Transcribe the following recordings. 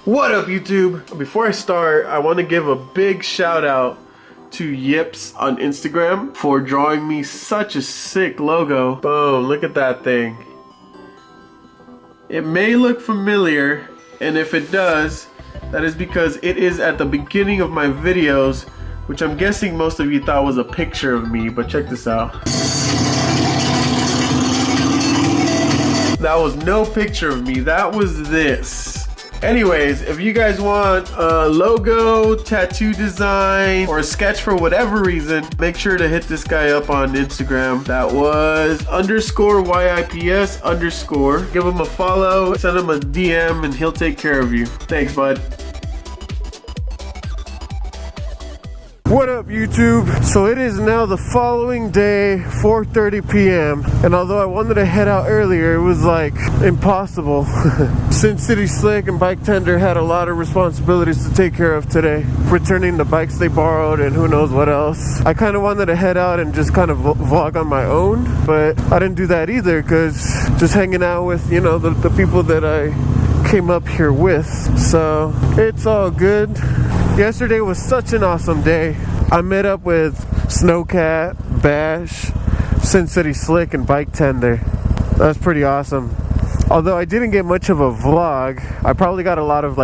What up, YouTube? Before I start, I want to give a big shout out to Yips on Instagram for drawing me such a sick logo. Boom, look at that thing. It may look familiar, and if it does, that is because it is at the beginning of my videos, which I'm guessing most of you thought was a picture of me, but check this out. That was no picture of me, that was this. Anyways, if you guys want a logo, tattoo design, or a sketch for whatever reason, make sure to hit this guy up on Instagram. That was _YIPS_. Give him a follow, send him a DM, and he'll take care of you. Thanks, bud. What up, YouTube? So it is now the following day, 4:30 p.m. And although I wanted to head out earlier, it was like impossible. Sin City Slick and Bike Tender had a lot of responsibilities to take care of today. Returning the bikes they borrowed and who knows what else. I kind of wanted to head out and just kind of vlog on my own, but I didn't do that either because just hanging out with, you know, the people that I came up here with. So it's all good. Yesterday was such an awesome day. I met up with Snowcat, Bash, Sin City Slick, and Bike Tender. That's pretty awesome. Although I didn't get much of a vlog, I probably got a lot of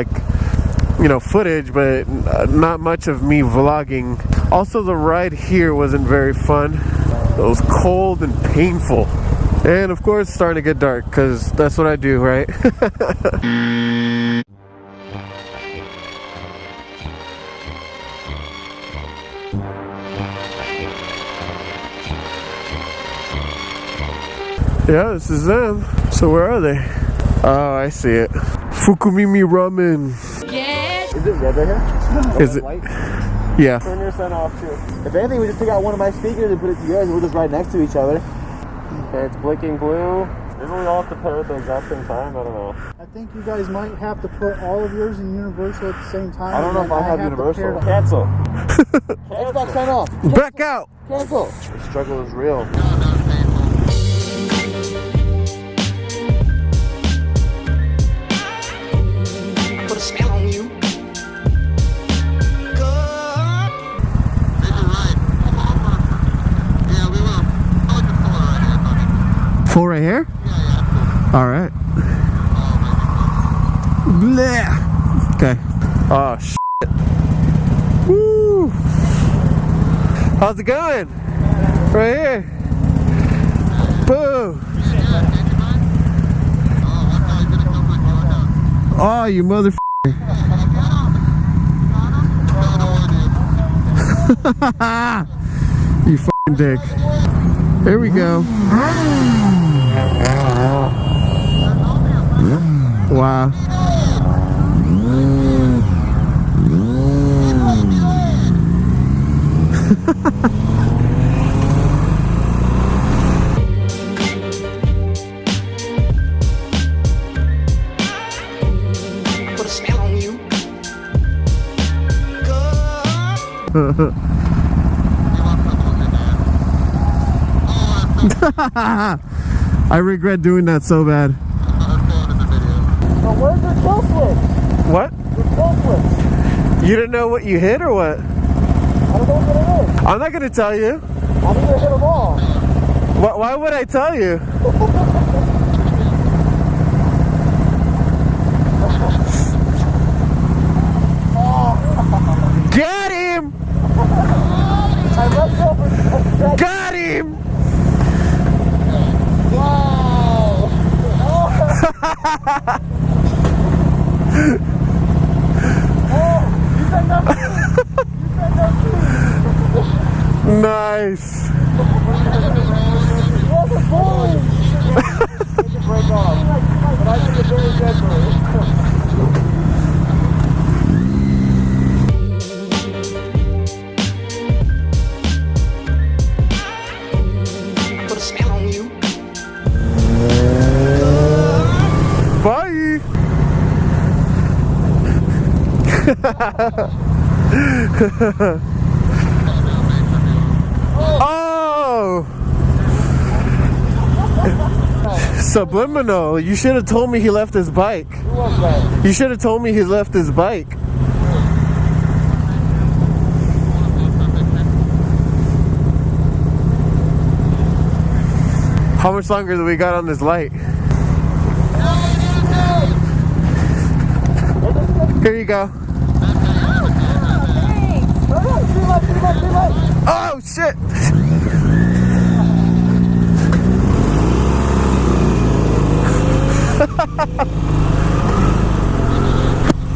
footage, but not much of me vlogging. Also, the ride here wasn't very fun. It was cold and painful. And of course, it's starting to get dark, because that's what I do, right? Yeah, this is them. So where are they? Oh, I see it. Fukumimi Ramen. Yes. Is it red right here? Is it? White? Yeah. Turn your son off too. If anything, we just take out one of my speakers and put it to yours, and we'll just right next to each other. Okay, it's blinking blue. Maybe we all have to put it at the exact same time. I don't know. I think you guys might have to put all of yours in Universal at the same time. I don't know if I have Universal. Cancel. Xbox sign off. Back out. Cancel. The struggle is real. Put a spell on you. Full right here? Yeah. All right. Bleh. Okay. Oh, shit. Woo. How's it going? Right here. Boo. Oh, you motherfucker. You fucking dick. There we go. Wow. Put a spell on you. I regret doing that so bad. So where's your kill switch? What? Your kill switch. You didn't know what you hit or what? I don't know what it is. I'm not gonna tell you. I need to hit them all. Why would I tell you? Got him! I let go for a second. Got him! Wow. Oh, you said nothing. You said nothing. Nice. What a boy. It should break off. But I think it's very good for it. Put a spell on you. Bye. Oh! Subliminal. You should have told me he left his bike. Who was that? You should have told me he left his bike. How much longer do we got on this light? Here you go. Oh shit!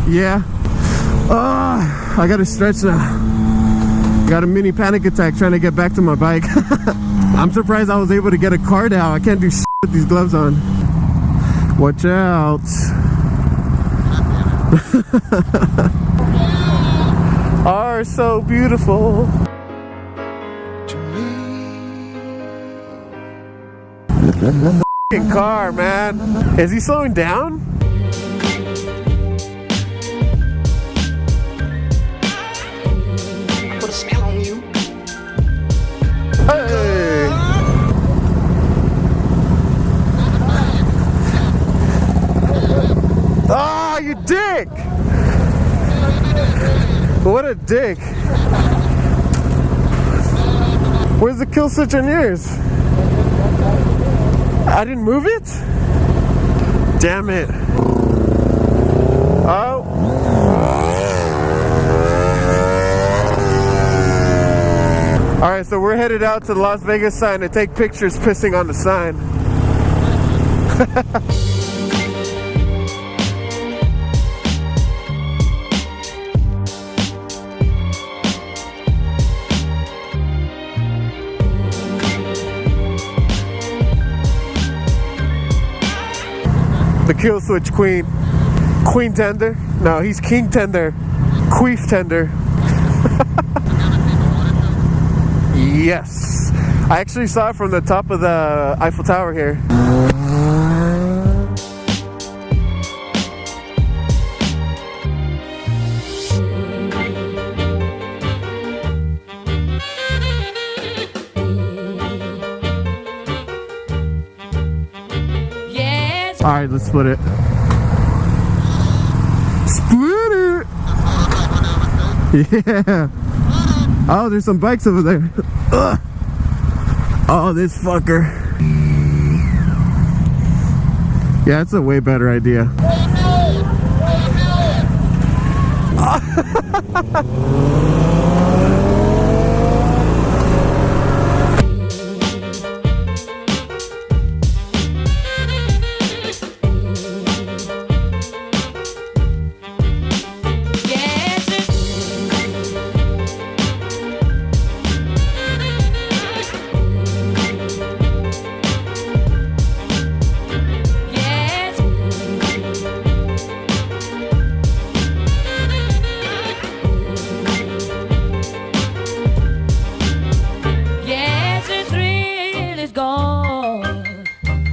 Yeah. Oh, I gotta stretch now. Got a mini panic attack trying to get back to my bike. I'm surprised I was able to get a card out. I can't do shit with these gloves on. Watch out. Are so beautiful. F***ing car, man. Is he slowing down? Put a spell on you. Hey! Ah, you dick! What a dick! Where's the kill switch on yours? I didn't move it? Damn it. Oh. Alright, so we're headed out to the Las Vegas sign to take pictures pissing on the sign. The kill switch queen. Queen tender? No, he's king tender. Queef tender. Yes. I actually saw it from the top of the Eiffel Tower here. Alright, let's split it. Split it! Yeah! Oh, there's some bikes over there. Ugh. Oh, this fucker. Yeah, it's a way better idea.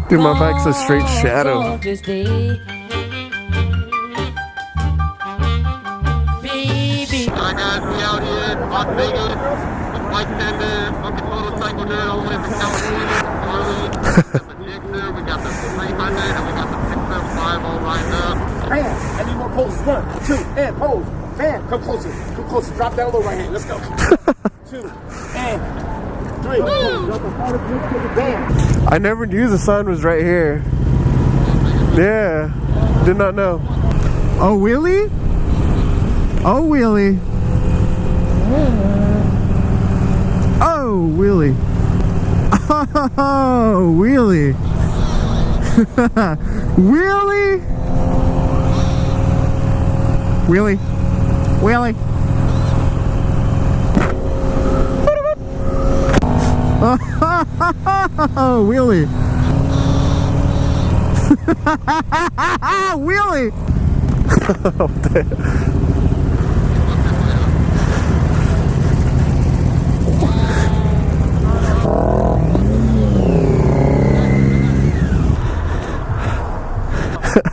Dude, my bike's a straight shadow. Baby. Alright guys, we out here in Las Vegas with Mike Tender, fucking motorcycle nerd all the way from California. We got the 300 and we got the 675 all lined up. Bam! I need more poses. 1, 2, and pose. Bam! Come closer. Come closer. Drop down low right hand. Let's go. 2, and 3. Bam! I never knew the sign was right here. Yeah, did not know. Oh, wheelie? Oh, wheelie. Oh, wheelie. Oh, wheelie. Wheelie. Wheelie. Wheelie. Oh, wheelie. Wheelie. Oh, damn.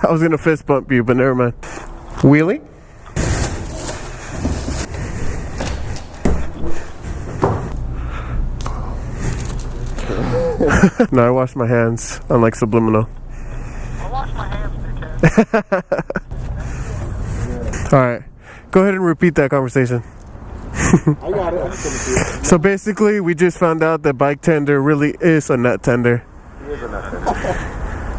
I was gonna fist bump you, but never mind. Wheelie. No, I washed my hands, unlike Subliminal. All right, go ahead and repeat that conversation. I got it. So basically, we just found out that bike tender really is a nut tender. He is a nut tender.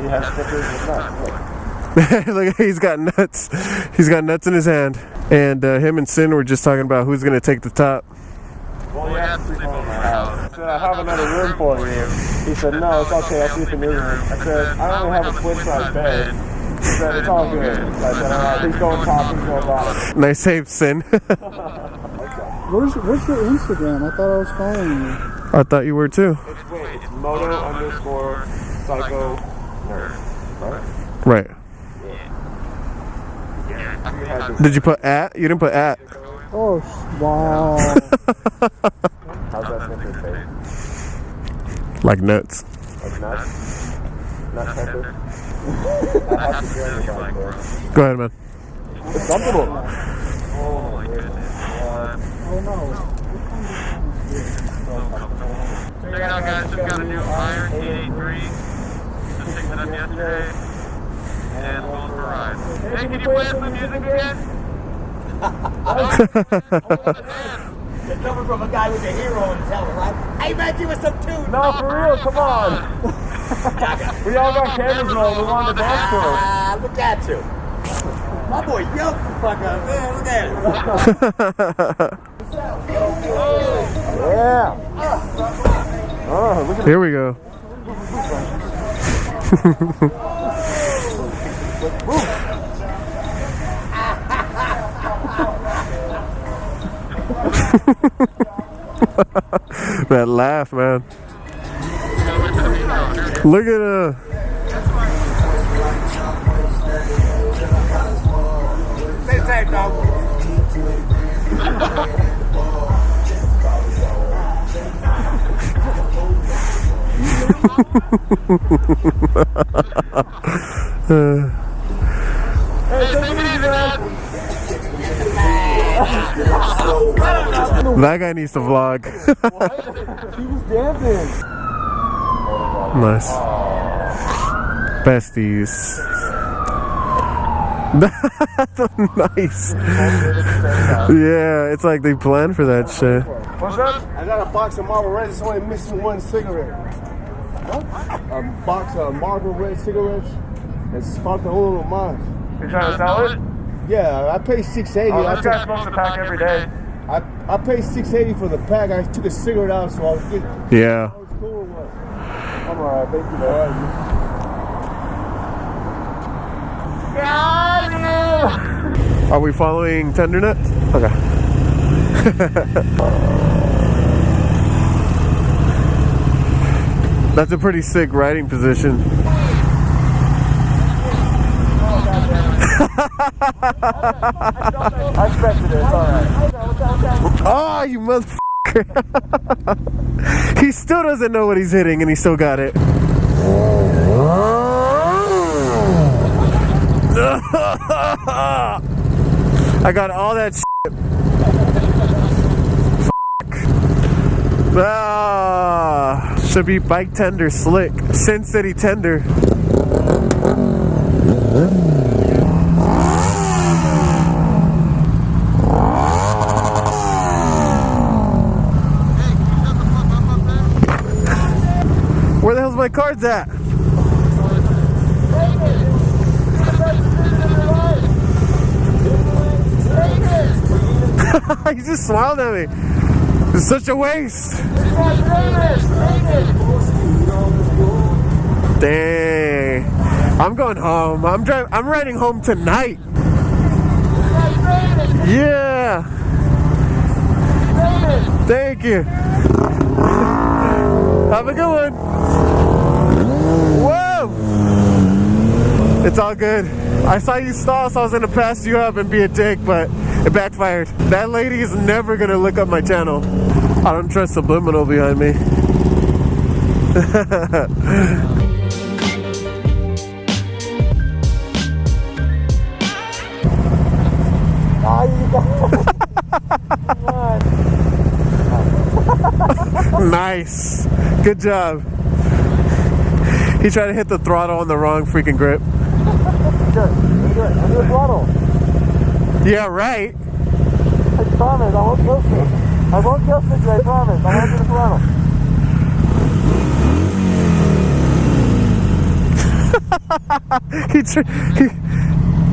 He has stickers with nuts. Look, he's got nuts. He's got nuts in his hand. And him and Sin were just talking about who's gonna take the top. Well, he has to sleep over my house. I said, I have another room for you. He said, no, it's okay, I'll sleep in your room. I said, I only have a twin size bed. He said, it's all good. I said, all right, he's going top, he's going bottom. Nice save, Sin. Where's your Instagram? I thought I was following you. I thought you were too. It's Moto_psycho nerd. Right. Did you put at? You didn't put at. Oh, wow. How's that snippet taste? Like nuts. Like nuts? Nut tender? I have to hear anybody, bro. Go ahead, man. It's comfortable. Oh my goodness. Oh, no. Check it out, guys. Just got a new Iron 883. Just picked it up yesterday. And going for a ride. Hey, can you play some music again? You're coming from a guy who's a hero in his helmet, right? Hey, man, give us some tunes. No, for real, come on. We all got cameras rolling. We want to dance to it. Ah, look at you. My boy yoked the fuck up, man. Look at him. Yeah. Oh, look at Here we go. That laugh, man. Look at Stay safe, dog. that guy needs to vlog. he was dancing. Nice. Besties. Nice. Yeah, it's like they planned for that shit. What's up? I got a box of Marlboro Reds. It's only missing one cigarette. A box of Marlboro Red cigarettes. It's sparked the whole of mine. You trying to sell it? Yeah, I pay $6.80. Oh, this guy smokes a pack every day. I paid $6.80 for the pack. I took a cigarette out, so I was getting. Yeah. Oh, it's cool or what? I'm alright, thank you, man. Are we following Tender Nuts? Okay. That's a pretty sick riding position. I expected it, it's alright. Oh, you motherfucker. He still doesn't know what he's hitting and he still got it. I got all that shit. Ah, should be bike tender slick. Sin City tender. Where the hell's my cards at? He just smiled at me. It's such a waste. Dang. I'm going home. I'm riding home tonight. Yeah. Thank you. Have a good one. Whoa. It's all good. I saw you stall, so I was gonna pass you up and be a dick, but it backfired. That lady is never gonna look up my channel. I don't trust Subliminal behind me. Nice. Good job. He tried to hit the throttle on the wrong freaking grip. Good. Under the throttle. Yeah, right. I promise, I won't kill stick. I won't kill stick you, I promise. I'm under the throttle.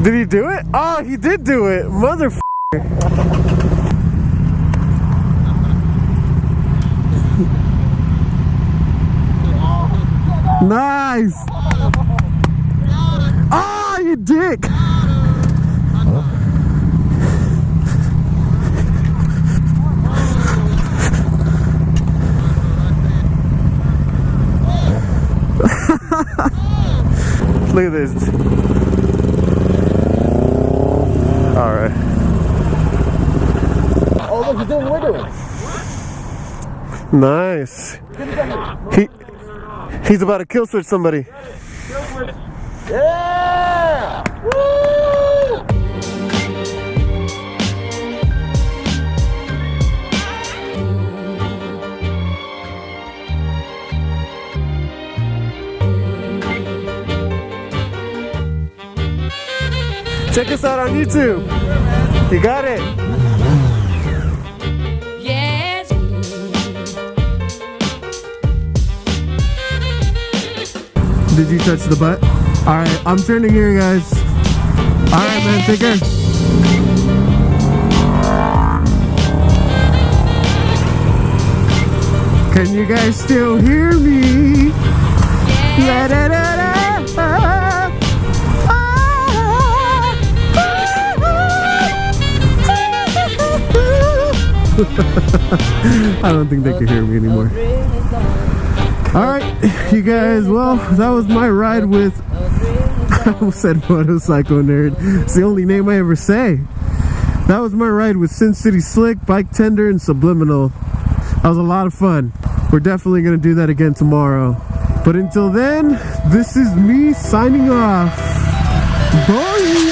Did he do it? Oh, he did do it. Motherfucker. Nice. Ah, you dick. Look at this. All right. Oh, look, he's doing what we're doing. Nice. He's about to kill switch somebody. Yeah! Woo! Check us out on YouTube. You got it. Yes. Did you touch the butt? All right, I'm turning here, guys. All right, man, take care. Can you guys still hear me? La, da, da, da. I don't think they can hear me anymore. Alright, you guys, well, that was my ride with, I almost said Motorcycle Nerd. It's the only name I ever say. That was my ride with Sin City Slick, Bike Tender, and Subliminal. That was a lot of fun. We're definitely going to do that again tomorrow. But until then, this is me signing off. Bye!